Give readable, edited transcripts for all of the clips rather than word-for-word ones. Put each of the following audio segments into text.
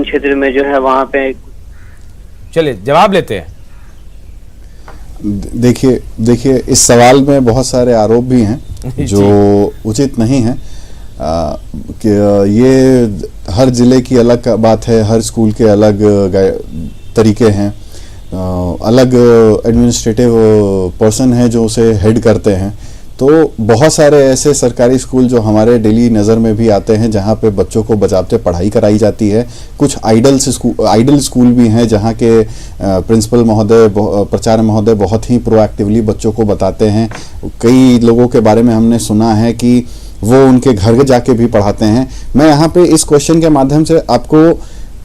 क्षेत्र में जो है वहाँ पे। चलिए जवाब लेते हैं। देखिए इस सवाल में बहुत सारे आरोप भी हैं जो उचित नहीं है। कि ये हर जिले की अलग बात है, हर स्कूल के अलग तरीके हैं, अलग एडमिनिस्ट्रेटिव पर्सन है जो उसे हेड करते हैं। तो बहुत सारे ऐसे सरकारी स्कूल जो हमारे डेली नज़र में भी आते हैं जहाँ पे बच्चों को बचाते पढ़ाई कराई जाती है। कुछ आइडल स्कूल भी हैं जहाँ के प्रिंसिपल महोदय, प्राचार्य महोदय बहुत ही प्रोएक्टिवली बच्चों को बताते हैं। कई लोगों के बारे में हमने सुना है कि वो उनके घर जाके भी पढ़ाते हैं। मैं यहाँ पे इस क्वेश्चन के माध्यम से आपको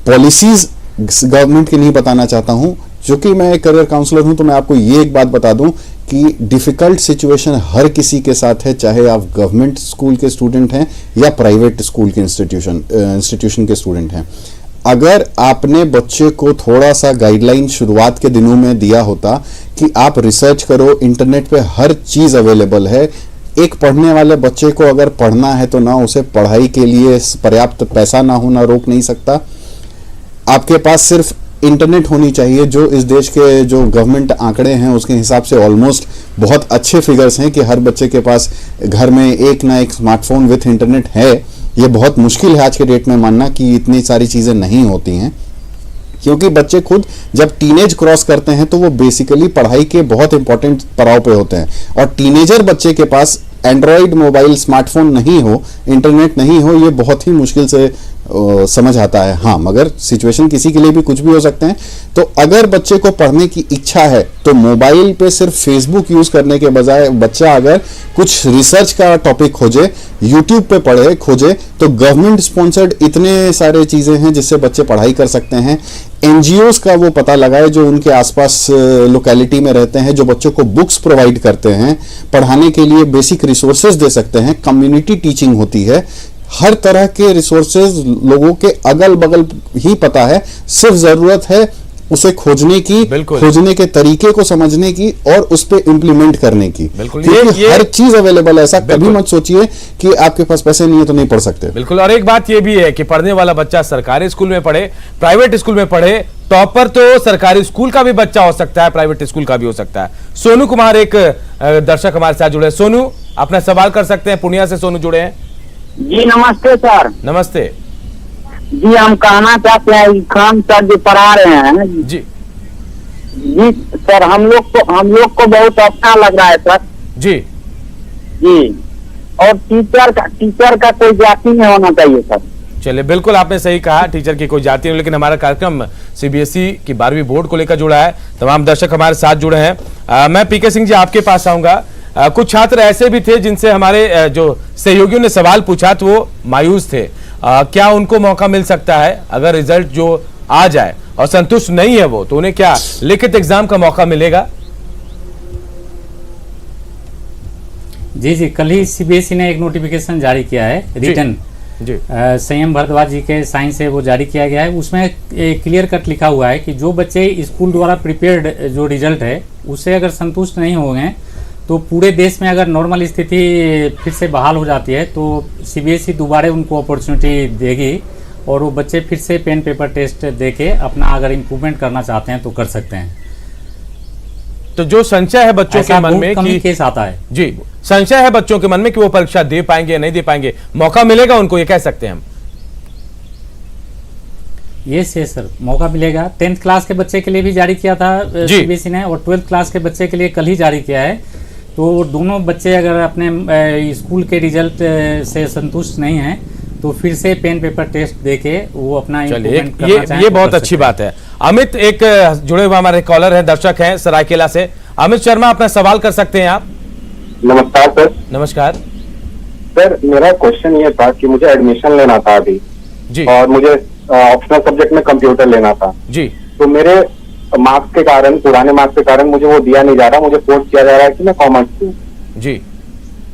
पॉलिसीज गवर्नमेंट की नहीं बताना चाहता हूँ, क्योंकि मैं एक करियर काउंसलर हूँ। तो मैं आपको ये एक बात बता दूं कि डिफ़िकल्ट सिचुएशन हर किसी के साथ है, चाहे आप गवर्नमेंट स्कूल के स्टूडेंट हैं या प्राइवेट स्कूल के इंस्टीट्यूशन के स्टूडेंट हैं। अगर आपने बच्चे को थोड़ा सा गाइडलाइन शुरुआत के दिनों में दिया होता कि आप रिसर्च करो, इंटरनेट पे हर चीज़ अवेलेबल है। एक पढ़ने वाले बच्चे को अगर पढ़ना है तो ना उसे पढ़ाई के लिए पर्याप्त पैसा ना होना रोक नहीं सकता। आपके पास सिर्फ इंटरनेट होनी चाहिए। जो इस देश के जो गवर्नमेंट आंकड़े हैं उसके हिसाब से ऑलमोस्ट बहुत अच्छे फिगर्स हैं कि हर बच्चे के पास घर में एक ना एक स्मार्टफोन विथ इंटरनेट है। ये बहुत मुश्किल है आज के डेट में मानना कि इतनी सारी चीज़ें नहीं होती हैं, क्योंकि बच्चे खुद जब टीनेज क्रॉस करते हैं तो वो बेसिकली पढ़ाई के बहुत इंपॉर्टेंट पड़ाव पे होते हैं। और टीनेजर बच्चे के पास एंड्रॉयड मोबाइल, स्मार्टफोन नहीं हो, इंटरनेट नहीं हो, ये बहुत ही मुश्किल से समझ आता है। हाँ, मगर सिचुएशन किसी के लिए भी कुछ भी हो सकते हैं। तो अगर बच्चे को पढ़ने की इच्छा है तो मोबाइल पे सिर्फ फेसबुक यूज करने के बजाय बच्चा अगर कुछ रिसर्च का टॉपिक खोजे, यूट्यूब पे खोजे, तो गवर्नमेंट स्पॉन्सर्ड इतने सारे चीजें हैं जिससे बच्चे पढ़ाई कर सकते हैं। एनजीओज का वो पता लगाए जो उनके आसपास लोकेलिटी में रहते हैं, जो बच्चों को बुक्स प्रोवाइड करते हैं, पढ़ाने के लिए बेसिक रिसोर्सेज दे सकते हैं। कम्युनिटी टीचिंग होती है, हर तरह के रिसोर्सेज लोगों के अगल बगल ही पता है। सिर्फ जरूरत है उसे खोजने की, खोजने के तरीके को समझने की और उस पर इम्प्लीमेंट करने की। क्योंकि हर चीज अवेलेबल है। ऐसा कभी मत सोचिए कि आपके पास पैसे नहीं है तो नहीं पढ़ सकते। बिल्कुल। और एक बात ये भी है कि पढ़ने वाला बच्चा सरकारी स्कूल में पढ़े, प्राइवेट स्कूल में पढ़े, टॉपर तो सरकारी स्कूल का भी बच्चा हो सकता है, प्राइवेट स्कूल का भी हो सकता है। सोनू कुमार एक दर्शक हमारे साथ जुड़े। सोनू, अपना सवाल कर सकते हैं। पूर्णिया से सोनू जुड़े हैं। जी नमस्ते सर। नमस्ते जी, हम कहना चाहते हैं खान सर जो पढ़ा रहे हैं जी जी सर, हम लोग को बहुत अच्छा लग रहा है सर। जी जी, और टीचर का कोई जाति नहीं होना चाहिए सर। चलिए, बिल्कुल आपने सही कहा, टीचर की कोई जाति नहीं। लेकिन हमारा कार्यक्रम सीबीएसई की 12वीं बोर्ड को लेकर जुड़ा है। तमाम दर्शक हमारे साथ जुड़े हैं। मैं पीके सिंह जी आपके पास आऊंगा। कुछ छात्र ऐसे भी थे जिनसे हमारे जो सहयोगियों ने सवाल पूछा तो वो मायूस थे। क्या उनको मौका मिल सकता है अगर रिजल्ट जो आ जाए और संतुष्ट नहीं है वो, तो उन्हें क्या लिखित एग्जाम का मौका मिलेगा? जी, कल ही सीबीएसई ने एक नोटिफिकेशन जारी किया है, रिटन जी। संयम भारद्वाज जी के साइन से वो जारी किया गया है। उसमें क्लियर कट लिखा हुआ है कि जो बच्चे स्कूल द्वारा प्रिपेयर्ड जो रिजल्ट है उससे अगर संतुष्ट नहीं होंगे तो पूरे देश में अगर नॉर्मल स्थिति फिर से बहाल हो जाती है तो सीबीएसई दोबारा उनको अपॉर्चुनिटी देगी और वो बच्चे फिर से पेन पेपर टेस्ट देके अपना अगर इम्प्रूवमेंट करना चाहते हैं तो कर सकते हैं। तो जो संशय है बच्चों के मन में कि केस आता है जी, संशय है बच्चों के मन में कि वो परीक्षा दे पाएंगे या नहीं दे पाएंगे, मौका मिलेगा उनको, ये कह सकते हैं हम? ये सर, मौका मिलेगा। 10th क्लास के बच्चे के लिए भी जारी किया था सीबीएसई ने और 12th क्लास के बच्चे के लिए कल ही जारी किया है। तो दोनों बच्चे अगर अपने स्कूल के रिजल्ट से संतुष्ट नहीं हैं तो फिर से पेन पेपर टेस्ट देके वो अपना इम्प्रूवमेंट करना चाहें। ये बहुत अच्छी बात है। अमित एक जुड़े हुए हमारे कॉलर हैं, दर्शक हैं सरायकेला से। अमित शर्मा, अपना सवाल कर सकते हैं आप। नमस्कार सर। नमस्कार सर, मेरा क्वेश्चन ये था कि मुझे एडमिशन लेना था अभी जी, और मुझे ऑप्शनल सब्जेक्ट में कंप्यूटर लेना था जी। तो मेरे मार्क्स के कारण, पुराने मार्क्स के कारण मुझे वो दिया नहीं जा रहा। मुझे फोर्स किया जा रहा है कि मैं कॉमर्स लूं जी,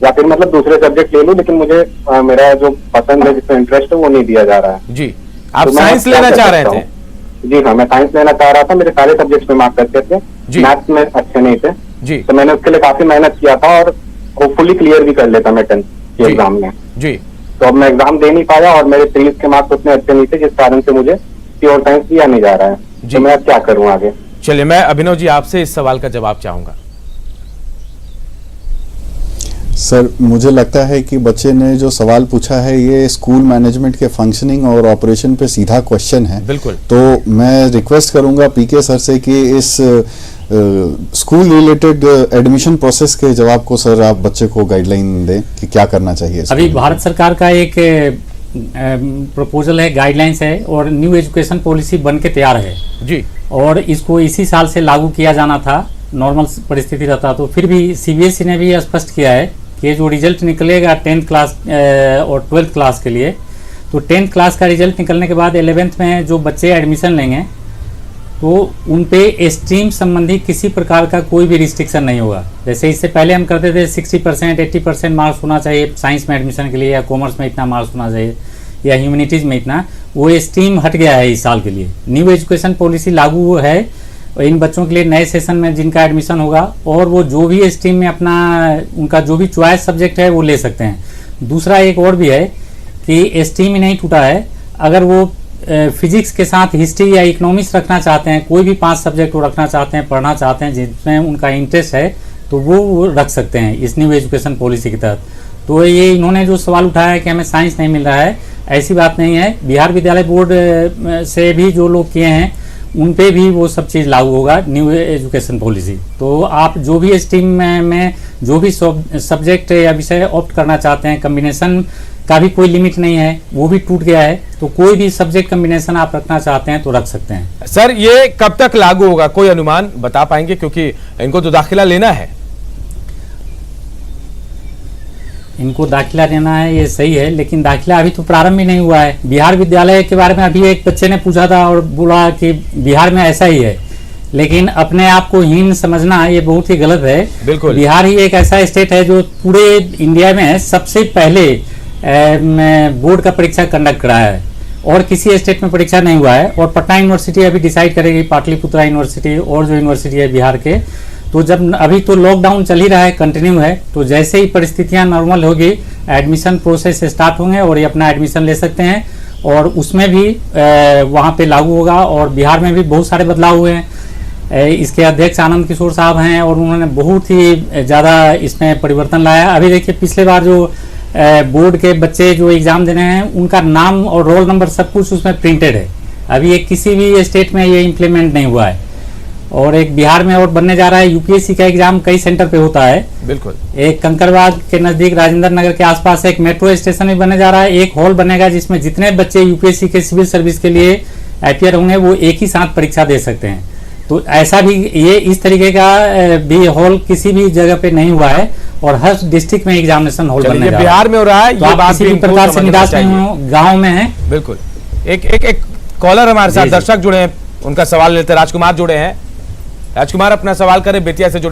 या फिर मतलब दूसरे सब्जेक्ट ले लूं, लेकिन मुझे मेरा जो पसंद है, जिसमें इंटरेस्ट है, वो नहीं दिया जा रहा है जी। आप तो साइंस लेना चाह रहे थे? जी हाँ, मैं साइंस लेना चाह रहा था। मेरे सारे सब्जेक्ट्स में मार्क्स अच्छे थे, मैथ्स में अच्छे नहीं थे जी। तो मैंने उसके लिए काफी मेहनत किया था और होपफुली क्लियर भी कर लेता मैं 10th के एग्जाम में जी। तो अब मैं एग्जाम दे नहीं पाया और मेरे 30 के मार्क्स उतने अच्छे नहीं थे, जिस कारण से मुझे प्योर साइंस दिया नहीं जा रहा है, जी। तो मैं क्या करूं आगे? चलिए, मैं अभिनव जी आपसे इस सवाल का जवाब चाहूंगा। सर, मुझे लगता है कि बच्चे ने जो सवाल पूछा है ये स्कूल मैनेजमेंट के फंक्शनिंग और ऑपरेशन पे सीधा क्वेश्चन है। बिल्कुल। तो मैं रिक्वेस्ट करूंगा पीके सर से कि इस स्कूल रिलेटेड एडमिशन प्रोसेस के जवाब को सर आप बच्चे को गाइडलाइन दें कि क्या करना चाहिए। अभी भारत सरकार का एक प्रपोजल है, गाइडलाइंस है और न्यू एजुकेशन पॉलिसी बन के तैयार है जी। और इसको इसी साल से लागू किया जाना था, नॉर्मल परिस्थिति रहता। तो फिर भी सीबीएसई ने भी स्पष्ट किया है कि जो रिजल्ट निकलेगा 10th क्लास और 12th क्लास के लिए, तो 10th क्लास का रिजल्ट निकलने के बाद 11th में जो बच्चे एडमिशन लेंगे तो उन पे स्ट्रीम संबंधी किसी प्रकार का कोई भी रिस्ट्रिक्शन नहीं होगा। जैसे इससे पहले हम करते थे 60% 80% मार्क्स होना चाहिए साइंस में एडमिशन के लिए, या कॉमर्स में इतना मार्क्स होना चाहिए, या ह्यूमैनिटीज़ में इतना, वो स्ट्रीम हट गया है इस साल के लिए। न्यू एजुकेशन पॉलिसी लागू है इन बच्चों के लिए नए सेशन में जिनका एडमिशन होगा, और वो जो भी स्ट्रीम में अपना उनका जो भी चॉइस सब्जेक्ट है वो ले सकते हैं। दूसरा एक और भी है कि स्ट्रीम ही नहीं टूटा है, अगर वो फिजिक्स के साथ हिस्ट्री या इकोनॉमिक्स रखना चाहते हैं, कोई भी 5 सब्जेक्ट वो रखना चाहते हैं, पढ़ना चाहते हैं जिसमें उनका इंटरेस्ट है, तो वो रख सकते हैं इस न्यू एजुकेशन पॉलिसी के तहत। तो ये इन्होंने जो सवाल उठाया है कि हमें साइंस नहीं मिल रहा है, ऐसी बात नहीं है। बिहार विद्यालय बोर्ड से भी जो लोग किए हैं उन पे भी वो सब चीज़ लागू होगा, न्यू एजुकेशन पॉलिसी। तो आप जो भी स्ट्रीम में जो भी सब्जेक्ट या विषय ऑप्ट करना चाहते हैं, कम्बिनेशन का भी कोई लिमिट नहीं है, वो भी टूट गया है। तो कोई भी सब्जेक्ट कम्बिनेशन आप रखना चाहते हैं तो रख सकते हैं। सर, ये कब तक लागू होगा, कोई अनुमान बता पाएंगे, क्योंकि इनको तो दाखिला लेना है? इनको दाखिला लेना है, ये सही है, लेकिन दाखिला अभी तो प्रारंभ ही नहीं हुआ है। बिहार विद्यालय के बारे में अभी एक बच्चे ने पूछा था और बोला कि बिहार में ऐसा ही है, लेकिन अपने आप को हीन समझना ये बहुत ही गलत है। बिल्कुल। बिहार ही एक ऐसा स्टेट है जो पूरे इंडिया में सबसे पहले बोर्ड का परीक्षा कंडक्ट कराया है, और किसी स्टेट में परीक्षा नहीं हुआ है। और पटना यूनिवर्सिटी अभी डिसाइड करेगी, पाटलिपुत्रा यूनिवर्सिटी और जो यूनिवर्सिटी है बिहार के, तो जब अभी तो लॉकडाउन चल ही रहा है, कंटिन्यू है, तो जैसे ही परिस्थितियां नॉर्मल होगी एडमिशन प्रोसेस स्टार्ट होंगे और ये अपना एडमिशन ले सकते हैं, और उसमें भी वहाँ पे लागू होगा। और बिहार में भी बहुत सारे बदलाव हुए हैं। इसके अध्यक्ष आनंद किशोर साहब हैं और उन्होंने बहुत ही ज़्यादा इसमें परिवर्तन लाया। अभी देखिए, पिछले बार जो बोर्ड के बच्चे जो एग्ज़ाम देने हैं उनका नाम और रोल नंबर सब कुछ उसमें प्रिंटेड है। अभी एक किसी भी स्टेट में ये इम्प्लीमेंट नहीं हुआ है। और एक बिहार में और बनने जा रहा है, यूपीएससी का एग्जाम कई सेंटर पे होता है। बिल्कुल। एक कंकड़बाग के नजदीक राजेंद्र नगर के आसपास एक मेट्रो स्टेशन भी बनने जा रहा है। एक हॉल बनेगा जिसमें जितने बच्चे यूपीएससी के सिविल सर्विस के लिए अपियर होंगे वो एक ही साथ परीक्षा दे सकते हैं। तो ऐसा भी ये इस तरीके का भी हॉल किसी भी जगह पे नहीं हुआ है, और हर डिस्ट्रिक्ट में एग्जामिनेशन हॉल बनने जा रहा है। बिहार में हो रहा है, तो ये आप बात किसी भी भी इनको प्रकार से समझना निराश चाहिए। नहीं हो, गाँव में है। बिल्कुल। एक कॉलर हमारे साथ जी, जी। दर्शक जुड़े हैं, उनका सवाल लेते हैं। राजकुमार जुड़े हैं। राजकुमार, अपना सवाल करें, बेतिया से जुड़े।